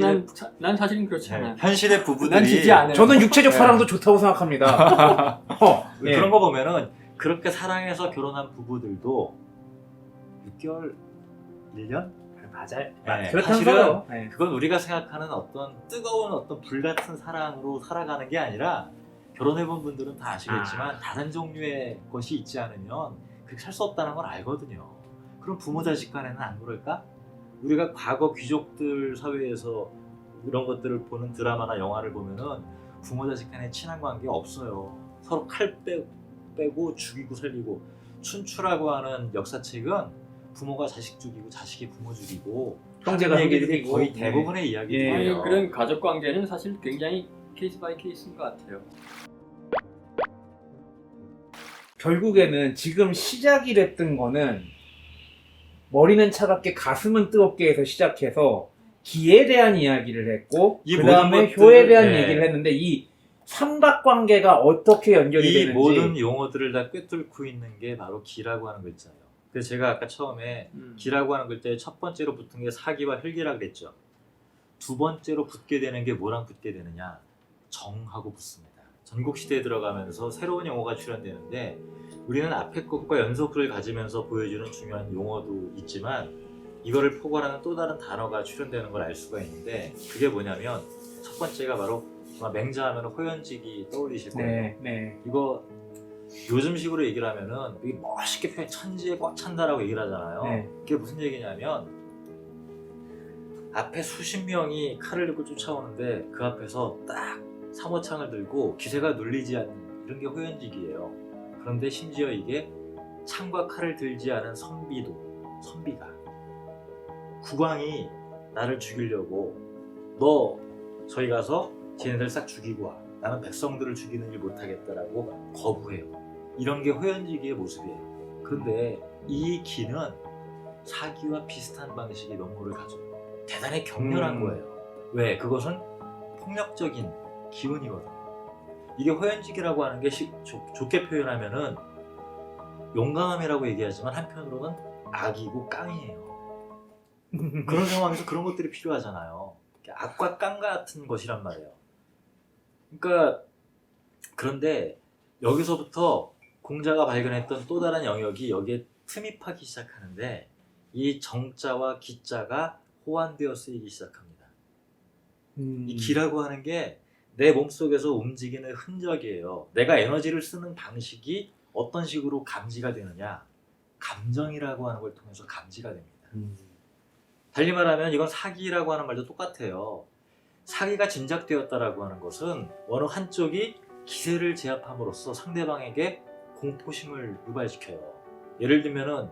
난 사실은 그렇지 않아요. 현실의 부부들이 난 지지 않아요. 저는 육체적 네. 사랑도 좋다고 생각합니다. 예. 그런 거 보면은 그렇게 사랑해서 결혼한 부부들도 6개월, 1년? 맞아요. 네, 그렇다는 사실은 거예요. 네. 그건 우리가 생각하는 어떤 뜨거운 어떤 불같은 사랑으로 살아가는 게 아니라, 결혼해본 분들은 다 아시겠지만 다른 종류의 것이 있지 않으면 그렇게 살 수 없다는 걸 알거든요. 그럼 부모 자식 간에는 안 그럴까? 우리가 과거 귀족들 사회에서 이런 것들을 보는 드라마나 영화를 보면은 부모 자식 간에 친한 관계 없어요. 서로 칼 빼고 죽이고 살리고. 춘추라고 하는 역사책은 부모가 자식 죽이고 자식이 부모 죽이고 형제가 하는 형제 얘기들이 죽이고. 거의 대부분의 예. 이야기들이에요. 아니, 그런 가족 관계는 사실 굉장히 케이스 바이 케이스인 것 같아요. 결국에는 지금 시작이 됐던 거는 머리는 차갑게 가슴은 뜨겁게 해서 시작해서 기에 대한 이야기를 했고, 이 그 다음에 모든 효에 것들을- 대한 네. 얘기를 했는데, 이 삼각관계가 어떻게 연결이 이 되는지 모든 용어들을 다 꿰뚫고 있는 게 바로 기라고 하는 글자예요. 그래서 제가 아까 처음에 기라고 하는 글자에 첫 번째로 붙은 게 사기와 혈기라 그랬죠. 두 번째로 붙게 되는 게 뭐랑 붙게 되느냐? 정하고 붙습니다. 전국시대에 들어가면서 새로운 용어가 출현되는데, 우리는 앞에 것과 연속을 가지면서 보여주는 중요한 용어도 있지만 이거를 포괄하는 또 다른 단어가 출현되는 걸 알 수가 있는데, 그게 뭐냐면 첫 번째가 바로, 아마 맹자하면 호연직이 떠올리실 거예요. 네, 네. 이거 요즘식으로 얘기를 하면은 이게 멋있게 표현, 천지에 꽉 찬다라고 얘기를 하잖아요. 네. 그게 무슨 얘기냐면, 앞에 수십 명이 칼을 들고 쫓아오는데 그 앞에서 딱 사모창을 들고 기세가 눌리지 않는 이런 게 호연직이에요. 그런데 심지어 이게 창과 칼을 들지 않은 선비가 국왕이 나를 죽이려고, 너 저희 가서 쟤네들 싹 죽이고 와, 나는 백성들을 죽이는 일 못하겠다라고 거부해요. 이런 게 호연지기의 모습이에요. 그런데 이 기는 사기와 비슷한 방식의 면모를 가져요. 대단히 격렬한 거예요. 왜? 그것은 폭력적인 기운이거든요. 이게 호연지기라고 하는 게 좋게 표현하면은 용감함이라고 얘기하지만 한편으로는 악이고 깡이에요. 그런 상황에서 그런 것들이 필요하잖아요. 악과 깡 같은 것이란 말이에요. 그러니까, 그런데 여기서부터 공자가 발견했던 또 다른 영역이 여기에 틈입하기 시작하는데, 이 정자와 기자가 호환되어 쓰이기 시작합니다. 이 기라고 하는 게 내 몸속에서 움직이는 흔적이에요. 내가 에너지를 쓰는 방식이 어떤 식으로 감지가 되느냐, 감정이라고 하는 걸 통해서 감지가 됩니다. 달리 말하면 이건 사기라고 하는 말도 똑같아요. 사기가 짐작되었다라고 하는 것은 어느 한쪽이 기세를 제압함으로써 상대방에게 공포심을 유발시켜요. 예를 들면은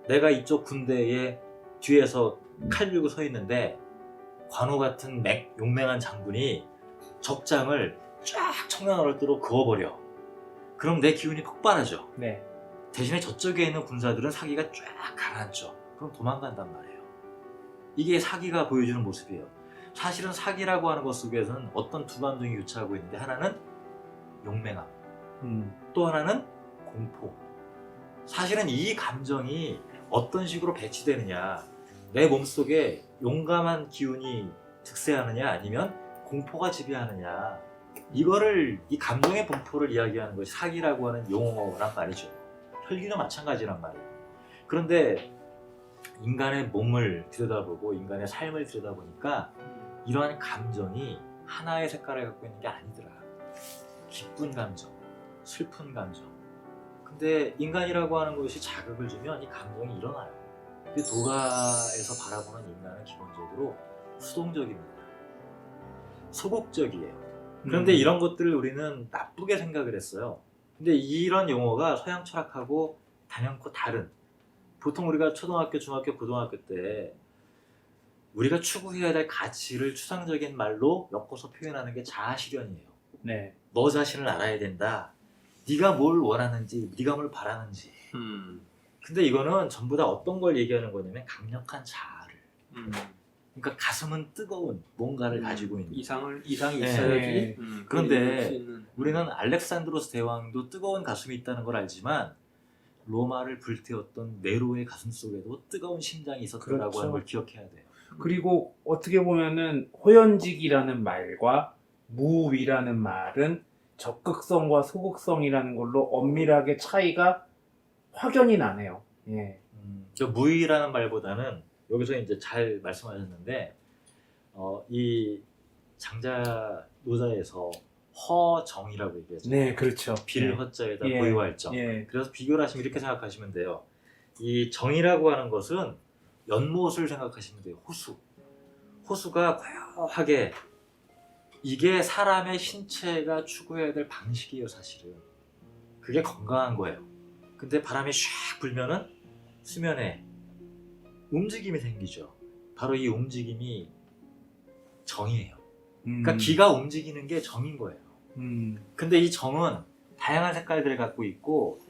내가 이쪽 군대에 뒤에서 칼 들고 서 있는데 관우 같은 용맹한 장군이 적장을 쫙 청나라로 그어버려. 그럼 내 기운이 폭발하죠. 네. 대신에 저쪽에 있는 군사들은 사기가 쫙 가라앉죠. 그럼 도망간단 말이에요. 이게 사기가 보여주는 모습이에요. 사실은 사기라고 하는 것 속에서는 어떤 두 감정이 교차하고 있는데 하나는 용맹함, 또 하나는 공포. 사실은 이 감정이 어떤 식으로 배치되느냐, 내 몸속에 용감한 기운이 득세하느냐 아니면 공포가 지배하느냐, 이 감정의 분포를 이야기하는 것이 사기라고 하는 용어란 말이죠. 혈기도 마찬가지란 말이에요. 그런데 인간의 몸을 들여다보고 인간의 삶을 들여다보니까 이러한 감정이 하나의 색깔을 갖고 있는 게 아니더라. 기쁜 감정, 슬픈 감정. 근데 인간이라고 하는 것이 자극을 주면 이 감정이 일어나요. 근데 도가에서 바라보는 인간은 기본적으로 수동적입니다. 소극적이에요. 그런데 이런 것들을 우리는 나쁘게 생각을 했어요. 근데 이런 용어가 서양 철학하고 단연코 다른, 보통 우리가 초등학교, 중학교, 고등학교 때 우리가 추구해야 될 가치를 추상적인 말로 엮어서 표현하는 게 자아실현이에요. 네. 너 자신을 알아야 된다. 네가 뭘 원하는지, 네가 뭘 바라는지. 근데 이거는 전부 다 어떤 걸 얘기하는 거냐면 강력한 자아를. 그러니까 가슴은 뜨거운 뭔가를 가지고 있는. 이상이 네. 있어야지. 그런데 우리는 알렉산드로스 대왕도 뜨거운 가슴이 있다는 걸 알지만 로마를 불태웠던 네로의 가슴 속에도 뜨거운 심장이 있었다고 그렇죠. 하는 걸 기억해야 돼요. 그리고 어떻게 보면은 호연직이라는 말과 무위라는 말은 적극성과 소극성이라는 걸로 엄밀하게 차이가 확연히 나네요. 예. 저 무의라는 말보다는 여기서 이제 잘 말씀하셨는데 이 장자 노자에서 허정이라고 얘기하죠. 네, 그렇죠. 빌허자에다 예. 고유할정. 예. 그래서 비교를 하시면 이렇게 생각하시면 돼요. 이 정이라고 하는 것은 연못을 생각하시면 돼요. 호수가 고요하게, 이게 사람의 신체가 추구해야 될 방식이에요. 사실은 그게 건강한 거예요. 근데 바람이 샥 불면은 수면에 움직임이 생기죠. 바로 이 움직임이 정이에요. 그러니까 기가 움직이는 게 정인 거예요. 근데 이 정은 다양한 색깔들을 갖고 있고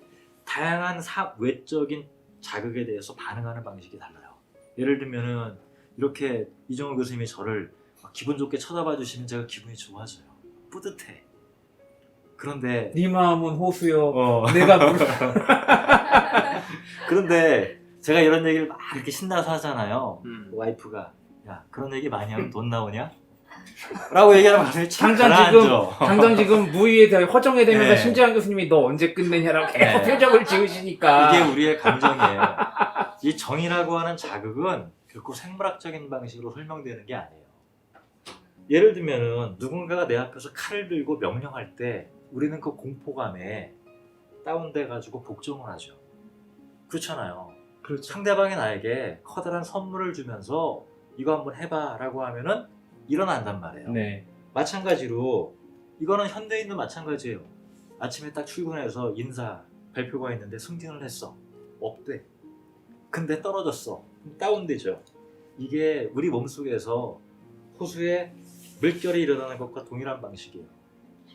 다양한 외적인 자극에 대해서 반응하는 방식이 달라요. 예를 들면은 이렇게 이정호 교수님이 저를 기분 좋게 쳐다봐 주시면 제가 기분이 좋아져요. 뿌듯해. 그런데 네 마음은 호수요. 내가 물. 그런데 제가 이런 얘기를 막 이렇게 신나서 하잖아요. 와이프가 야 그런 얘기 많이 하면 돈 나오냐? 라고 얘기하면 가슴이 참 가라앉죠. 당장 지금 무의에 대해 허정에 대면서 네. 신재환 교수님이 너 언제 끝내냐라고 계속 표정을 지으시니까 이게 우리의 감정이에요. 이 정이라고 하는 자극은 결코 생물학적인 방식으로 설명되는 게 아니에요. 예를 들면은 누군가가 내 앞에서 칼을 들고 명령할 때 우리는 그 공포감에 다운돼 가지고 복종을 하죠. 그렇잖아요. 그렇죠. 상대방이 나에게 커다란 선물을 주면서 이거 한번 해봐 라고 하면은 일어난단 말이에요. 네. 마찬가지로 이거는 현대인도 마찬가지예요. 아침에 딱 출근해서 인사 발표가 있는데 승진을 했어. 없대. 근데 떨어졌어. 다운되죠. 이게 우리 몸속에서 호수에 물결이 일어나는 것과 동일한 방식이에요.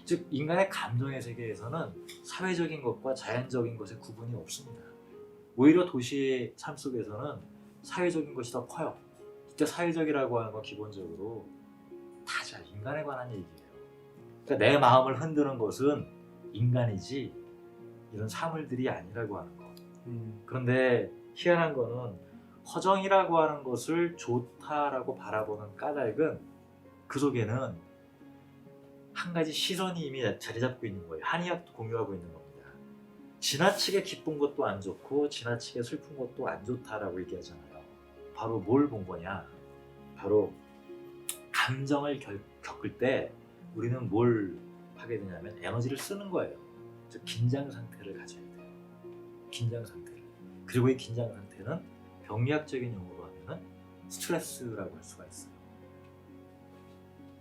즉 인간의 감정의 세계에서는 사회적인 것과 자연적인 것의 구분이 없습니다. 오히려 도시의 삶 속에서는 사회적인 것이 더 커요. 진짜 사회적이라고 하는 건 기본적으로 타자, 인간에 관한 얘기예요. 그러니까 내 마음을 흔드는 것은 인간이지 이런 사물들이 아니라고 하는 거. 그런데 희한한 거는 허정이라고 하는 것을 좋다라고 바라보는 까닭은 그 속에는 한 가지 시선이 이미 자리 잡고 있는 거예요. 한의학도 공유하고 있는 겁니다. 지나치게 기쁜 것도 안 좋고 지나치게 슬픈 것도 안 좋다라고 얘기하잖아요. 바로 뭘 본 거냐? 바로 감정을 겪을 때 우리는 뭘 하게 되냐면 에너지를 쓰는 거예요. 즉 긴장 상태를 가져야 돼요. 긴장 상태를. 그리고 이 긴장 상태는 병리학적인 용어로 하면은 스트레스라고 할 수가 있어요.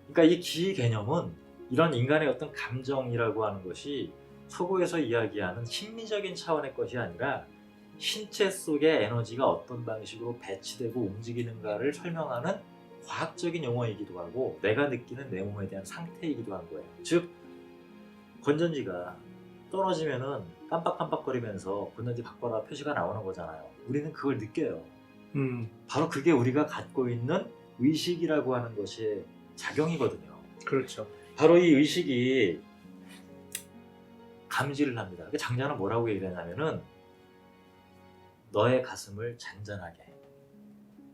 그러니까 이 기 개념은 이런 인간의 어떤 감정이라고 하는 것이 서구에서 이야기하는 심리적인 차원의 것이 아니라 신체 속의 에너지가 어떤 방식으로 배치되고 움직이는가를 설명하는 과학적인 용어이기도 하고 내가 느끼는 내 몸에 대한 상태이기도 한 거예요. 즉 건전지가 떨어지면은 깜빡깜빡거리면서 건전지 바꿔라 표시가 나오는 거잖아요. 우리는 그걸 느껴요. 바로 그게 우리가 갖고 있는 의식이라고 하는 것의 작용이거든요. 그렇죠. 바로 이 의식이 감지를 합니다. 장자는 뭐라고 얘기를 하냐면은 너의 가슴을 잔잔하게,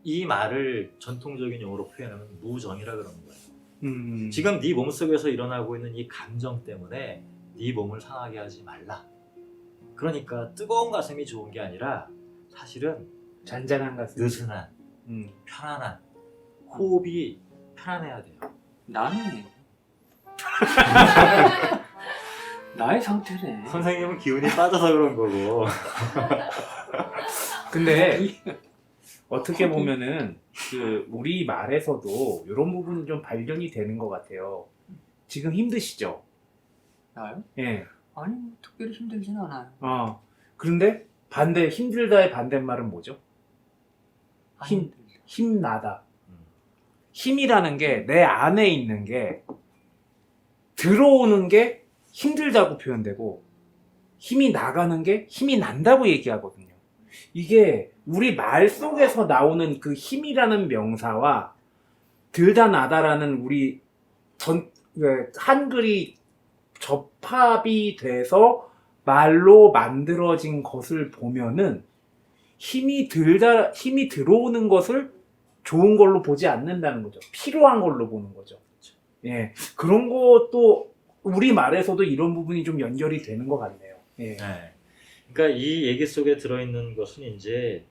이 말을 전통적인 용어로 표현하면 무정이라 그러는 거예요. 지금 네 몸속에서 일어나고 있는 이 감정 때문에 네 몸을 상하게 하지 말라. 그러니까 뜨거운 가슴이 좋은 게 아니라 사실은 잔잔한 가슴, 느슨한, 편안한, 호흡이 편안해야 돼요. 나는 나의 상태네. 선생님은 기운이 빠져서 그런 거고. 근데 어떻게 보면은 그 우리 말에서도 이런 부분이 좀 발견이 되는 것 같아요. 지금 힘드시죠? 나요? 예. 아니 뭐 특별히 힘들진 않아요. 그런데 반대 힘들다의 반대말은 뭐죠? 힘 힘나다. 힘이라는 게 내 안에 있는 게 들어오는 게 힘들다고 표현되고 힘이 나가는 게 힘이 난다고 얘기하거든요. 이게 우리 말 속에서 나오는 그 힘이라는 명사와 들다 나다라는 우리 한글이 접합이 돼서 말로 만들어진 것을 보면은 힘이 들어오는 것을 좋은 걸로 보지 않는다는 거죠. 필요한 걸로 보는 거죠. 예. 그런 것도 우리 말에서도 이런 부분이 좀 연결이 되는 것 같네요. 예. 네. 그러니까 이 얘기 속에 들어있는 것은 이제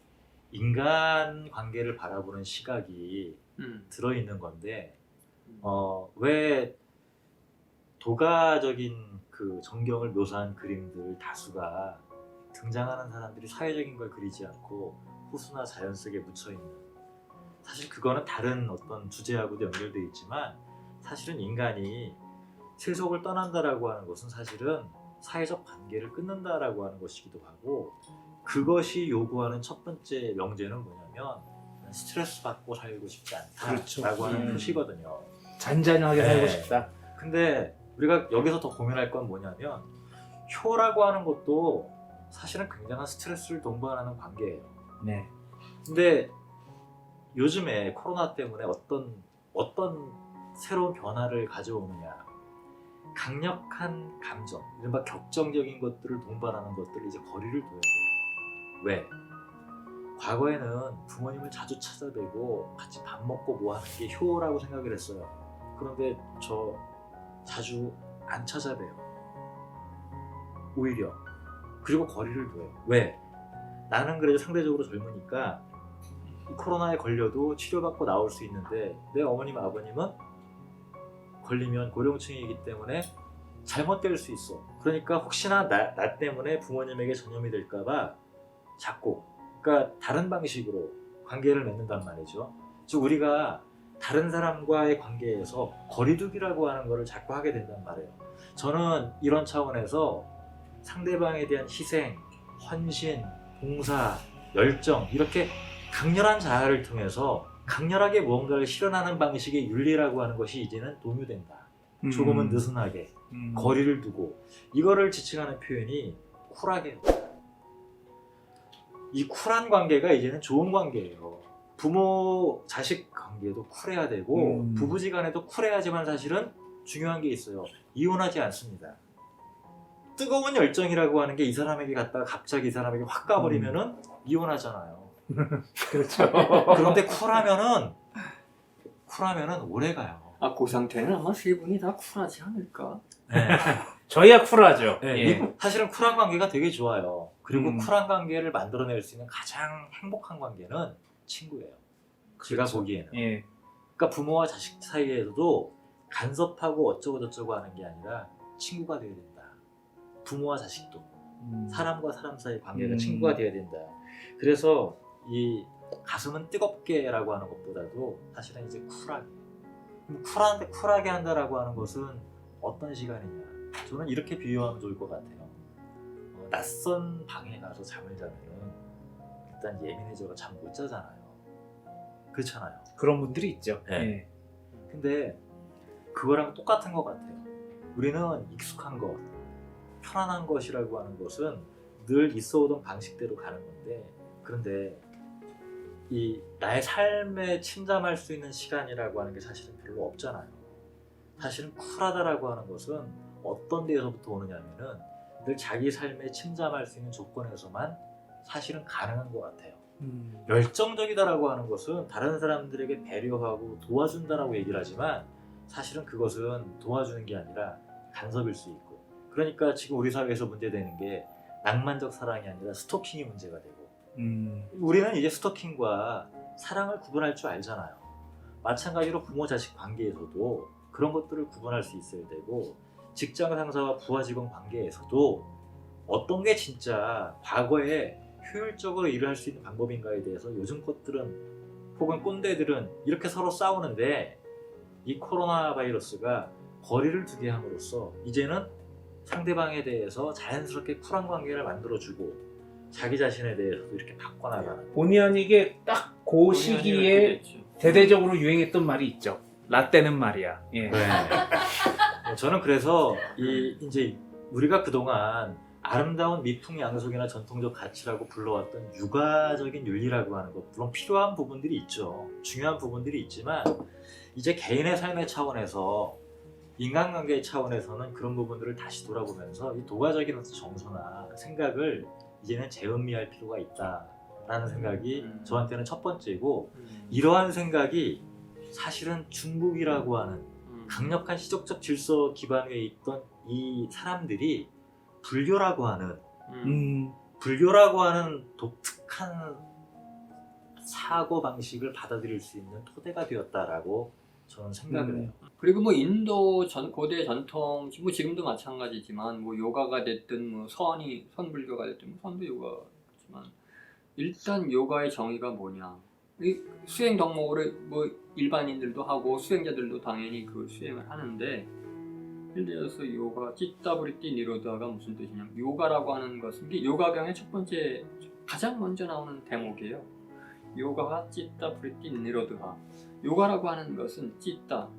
인간 관계를 바라보는 시각이 들어있는 건데, 왜 도가적인 그 정경을 묘사한 그림들 다수가 등장하는 사람들이 사회적인 걸 그리지 않고 호수나 자연 속에 묻혀있는, 사실 그거는 다른 어떤 주제하고도 연결되어 있지만 사실은 인간이 세속을 떠난다라고 하는 것은 사실은 사회적 관계를 끊는다라고 하는 것이기도 하고, 그것이 요구하는 첫 번째 명제는 뭐냐면 스트레스 받고 살고 싶지 않다라고 그렇죠. 하는 표시거든요. 잔잔하게 네. 살고 싶다. 근데 우리가 여기서 더 고민할 건 뭐냐면 효라고 하는 것도 사실은 굉장한 스트레스를 동반하는 관계예요. 네. 근데 요즘에 코로나 때문에 어떤 새로운 변화를 가져오느냐, 강력한 감정, 이른바 격정적인 것들을 동반하는 것들을 이제 거리를 둬야 돼요. 왜? 과거에는 부모님을 자주 찾아뵈고 같이 밥 먹고 뭐 하는 게 효라고 생각을 했어요. 그런데 저 자주 안 찾아봬요. 오히려. 그리고 거리를 둬요. 왜? 나는 그래도 상대적으로 젊으니까 이 코로나에 걸려도 치료받고 나올 수 있는데 내 어머님 아버님은 걸리면 고령층이기 때문에 잘못될 수 있어. 그러니까 혹시나 나 때문에 부모님에게 전염이 될까봐 자꾸, 그러니까 다른 방식으로 관계를 맺는단 말이죠. 즉 우리가 다른 사람과의 관계에서 거리두기라고 하는 것을 자꾸 하게 된단 말이에요. 저는 이런 차원에서 상대방에 대한 희생, 헌신, 봉사, 열정, 이렇게 강렬한 자아를 통해서 강렬하게 무언가를 실현하는 방식의 윤리라고 하는 것이 이제는 동요된다. 조금은 느슨하게 거리를 두고, 이거를 지칭하는 표현이 쿨하게. 이 쿨한 관계가 이제는 좋은 관계예요. 부모 자식 관계도 쿨해야 되고 부부지간에도 쿨해야지만 사실은 중요한 게 있어요. 이혼하지 않습니다. 뜨거운 열정이라고 하는 게 이 사람에게 갔다가 갑자기 이 사람에게 확 가버리면은 이혼하잖아요. 그렇죠. 그런데 쿨하면은 오래 가요. 그 상태는 아마 세 분이 다 쿨하지 않을까? 네. 저희야 쿨하죠. 네, 예. 사실은 쿨한 관계가 되게 좋아요. 그리고 음. 쿨한 관계를 만들어낼 수 있는 가장 행복한 관계는 친구예요. 제가 그렇죠. 보기에는. 예. 그러니까 부모와 자식 사이에서도 간섭하고 어쩌고 저쩌고 하는 게 아니라 친구가 되어야 된다. 부모와 자식도 사람과 사람 사이 관계가 친구가 되어야 된다. 그래서 이 가슴은 뜨겁게라고 하는 것보다도 사실은 이제 쿨하게. 쿨하게 한다라고 하는 것은 어떤 시간이냐? 저는 이렇게 비유하면 좋을 것 같아요. 낯선 방에 가서 잠을 자면은 일단 예민해져서 잠 못 자잖아요. 그렇잖아요. 그런 분들이 있죠. 네. 예. 근데 그거랑 똑같은 것 같아요. 우리는 익숙한 것, 편안한 것이라고 하는 것은 늘 있어오던 방식대로 가는 건데, 그런데 이 나의 삶에 침잠할 수 있는 시간이라고 하는 게 사실은 별로 없잖아요. 사실은 쿨하다라고 하는 것은 어떤 데에서부터 오느냐면은 늘 자기 삶에 침잠할 수 있는 조건에서만 사실은 가능한 것 같아요. 열정적이다라고 하는 것은 다른 사람들에게 배려하고 도와준다라고 얘기를 하지만 사실은 그것은 도와주는 게 아니라 간섭일 수 있고, 그러니까 지금 우리 사회에서 문제되는 게 낭만적 사랑이 아니라 스토킹이 문제가 되고, 우리는 이제 스토킹과 사랑을 구분할 줄 알잖아요. 마찬가지로 부모 자식 관계에서도 그런 것들을 구분할 수 있어야 되고, 직장 상사와 부하 직원 관계에서도 어떤 게 진짜 과거에 효율적으로 일을 할 수 있는 방법인가에 대해서 요즘 것들은 혹은 꼰대들은 이렇게 서로 싸우는데, 이 코로나 바이러스가 거리를 두게 함으로써 이제는 상대방에 대해서 자연스럽게 쿨한 관계를 만들어주고 자기 자신에 대해서도 이렇게 바꿔나가는. 본의 아니게 딱 그 시기에 대대적으로 유행했던 말이 있죠. 라떼는 말이야. 예. 네. 저는 그래서 이제 우리가 그동안 아름다운 미풍양속이나 전통적 가치라고 불러왔던 육아적인 윤리라고 하는 것, 물론 필요한 부분들이 있죠. 중요한 부분들이 있지만 이제 개인의 삶의 차원에서, 인간관계의 차원에서는 그런 부분들을 다시 돌아보면서 이 도가적인 어떤 정서나 생각을 이제는 재음미할 필요가 있다라는 생각이 저한테는 첫 번째고, 이러한 생각이 사실은 중국이라고 하는 강력한 시족적 질서 기반 위에 있던 이 사람들이 불교라고 하는 독특한 사고 방식을 받아들일 수 있는 토대가 되었다라고 저는 생각을 해요. 그리고 뭐 인도 고대 전통, 뭐 지금도 마찬가지지만 뭐 요가가 됐든 뭐 선불교가 됐든 뭐 선도 요가지만 일단 요가의 정의가 뭐냐? 이 수행 덕목으로 뭐 일반인들도 하고 수행자들도 당연히 그 수행을 하는데, 예를 들어서 요가 찌따브리띠 니로드가 무슨 뜻이냐면, 요가라고 하는 것은 이게 요가경의 첫 번째 가장 먼저 나오는 대목이에요. 요가가 찌따브리띠 니로드하. 요가라고 하는 것은 찌따,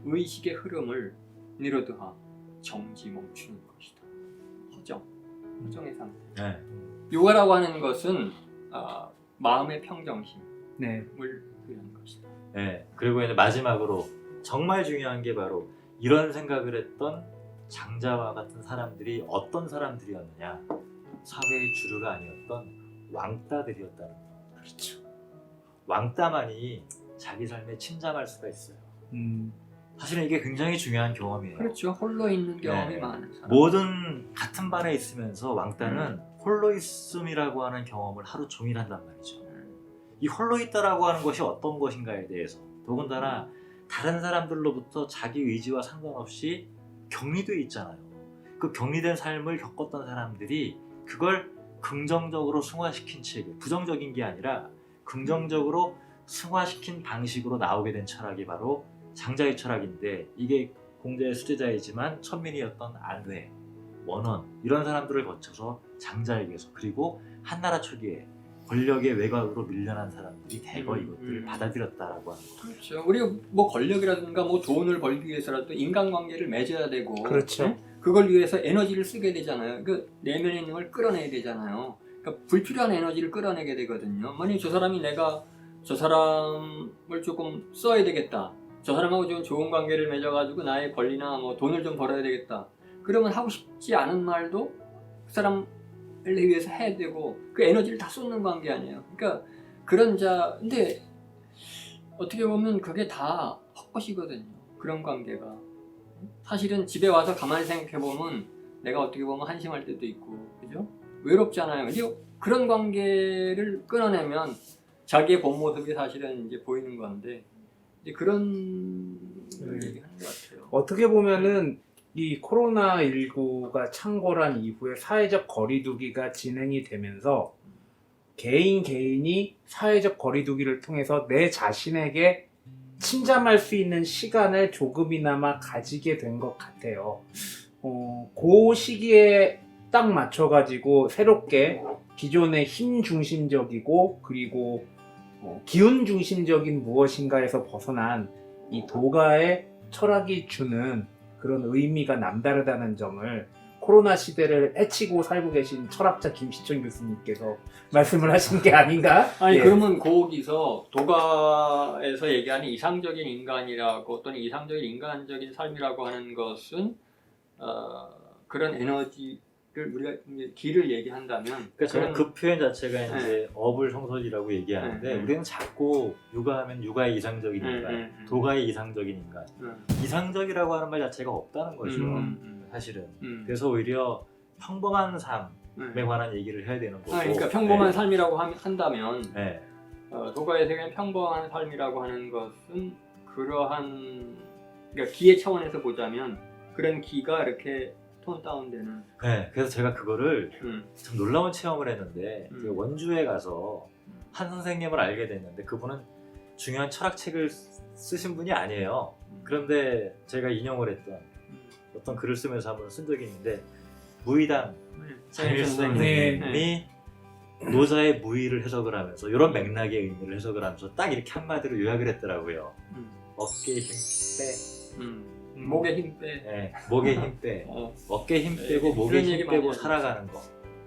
의식의 흐름을, 니로드하, 정지 멈추는 것이다. 허정의 상태. 네. 요가라고 하는 것은 마음의 평정심을 네. 표현하는 것이다. 네. 그리고 이제 마지막으로 정말 중요한 게 바로 이런 생각을 했던 장자와 같은 사람들이 어떤 사람들이었느냐? 사회의 주류가 아니었던 왕따들이었다는 거. 그렇죠. 왕따만이 자기 삶에 침잠할 수가 있어요. 사실은 이게 굉장히 중요한 경험이에요. 그렇죠. 홀로 있는 경험이 네. 많은 사람. 모든 같은 반에 있으면서 왕따는 홀로 있음이라고 하는 경험을 하루 종일 한단 말이죠. 이 홀로 있다라고 하는 것이 어떤 것인가에 대해서, 더군다나 다른 사람들로부터 자기 의지와 상관없이 격리되어 있잖아요. 그 격리된 삶을 겪었던 사람들이 그걸 긍정적으로 승화시킨 체계, 부정적인 게 아니라 긍정적으로 승화시킨 방식으로 나오게 된 철학이 바로 장자의 철학인데, 이게 공자의 수제자이지만 천민이었던 안회, 원원, 이런 사람들을 거쳐서 장자에게서, 그리고 한나라 초기에 권력의 외곽으로 밀려난 사람들이 대거 이것들을 받아들였다라고 하는 거예요. 그렇죠. 우리가 뭐 권력이라든가 뭐 돈을 벌기 위해서라도 인간관계를 맺어야 되고, 그렇죠. 네? 그걸 위해서 에너지를 쓰게 되잖아요. 그 내면에 있는 걸 끌어내야 되잖아요. 그러니까 불필요한 에너지를 끌어내게 되거든요. 만약 저 사람이 내가 저 사람을 조금 써야 되겠다, 저 사람하고 좀 좋은 관계를 맺어가지고 나의 권리나 뭐 돈을 좀 벌어야 되겠다, 그러면 하고 싶지 않은 말도 그 사람을 위해서 해야 되고, 그 에너지를 다 쏟는 관계 아니에요. 그러니까 근데 어떻게 보면 그게 다 헛것이거든요. 그런 관계가. 사실은 집에 와서 가만히 생각해보면 내가 어떻게 보면 한심할 때도 있고, 그죠? 외롭잖아요. 근데 그런 관계를 끊어내면 자기의 본 모습이 사실은 이제 보이는 건데, 이제 그런 걸 얘기하는 것 같아요. 어떻게 보면은 이 코로나19가 창궐한 이후에 사회적 거리두기가 진행이 되면서 개인이 사회적 거리두기를 통해서 내 자신에게 침잠할 수 있는 시간을 조금이나마 가지게 된 것 같아요. 그 시기에 딱 맞춰가지고 새롭게 기존의 힘 중심적이고 그리고 기운 중심적인 무엇인가에서 벗어난 이 도가의 철학이 주는 그런 의미가 남다르다는 점을 코로나 시대를 헤치고 살고 계신 철학자 김시천 교수님께서 말씀을 하신 게 아닌가? 아니 예. 그러면 거기서 도가에서 얘기하는 이상적인 인간이라고 또는 이상적인 인간적인 삶이라고 하는 것은 그런 에너지를 우리가 이제 기를 얘기한다면 그러니까 저는 그 표현 자체가 네. 이제 어불성설이라고 얘기하는데 네. 우리는 자꾸 육아하면 육아의 이상적인 인간, 도가의 이상적인 인간, 이상적이라고 하는 말 자체가 없다는 거죠. 사실은. 그래서 오히려 평범한 삶에 관한 얘기를 해야 되는 거고. 그러니까 평범한 네. 삶이라고 한다면 네. 도가의 세계는 평범한 삶이라고 하는 것은 그러한 그러니까 기의 차원에서 보자면 그런 기가 이렇게 톤 다운되는. 네. 그래서 제가 그거를 참 놀라운 체험을 했는데 그 원주에 가서 한 선생님을 알게 됐는데 그분은 중요한 철학책을 쓰신 분이 아니에요. 그런데 제가 인용을 했던 어떤 글을 쓰면서 한번 쓴 적이 있는데 무의당 장일 선생님이 노자의 무의를 해석을 하면서 이런 맥락의 의미를 해석을 하면서 딱 이렇게 한마디로 요약을 했더라고요. 어깨에 힘 빼. 목에 힘 빼. 네, 목에 힘 빼. 어깨에 힘 빼고 목에 그런 힘 얘기 많이 빼고 하죠. 살아가는 거.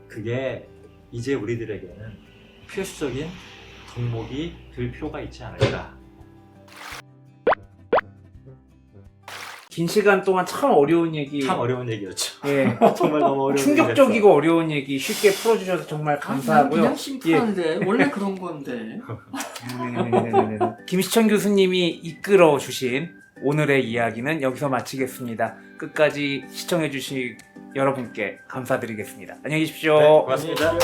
그게 이제 우리들에게는 필수적인 덕목이 될 필요가 있지 않을까. 긴 시간 동안 참 어려운 얘기, 참 어려운 얘기였죠. 예, 정말 너무 어려운 충격적이고 어려운 얘기 쉽게 풀어주셔서 정말 감사하고요. 그냥 심플한데 원래 그런 건데. 네네네네네. 김시천 교수님이 이끌어 주신 오늘의 이야기는 여기서 마치겠습니다. 끝까지 시청해 주신 여러분께 감사드리겠습니다. 안녕히 계십시오. 네, 고맙습니다.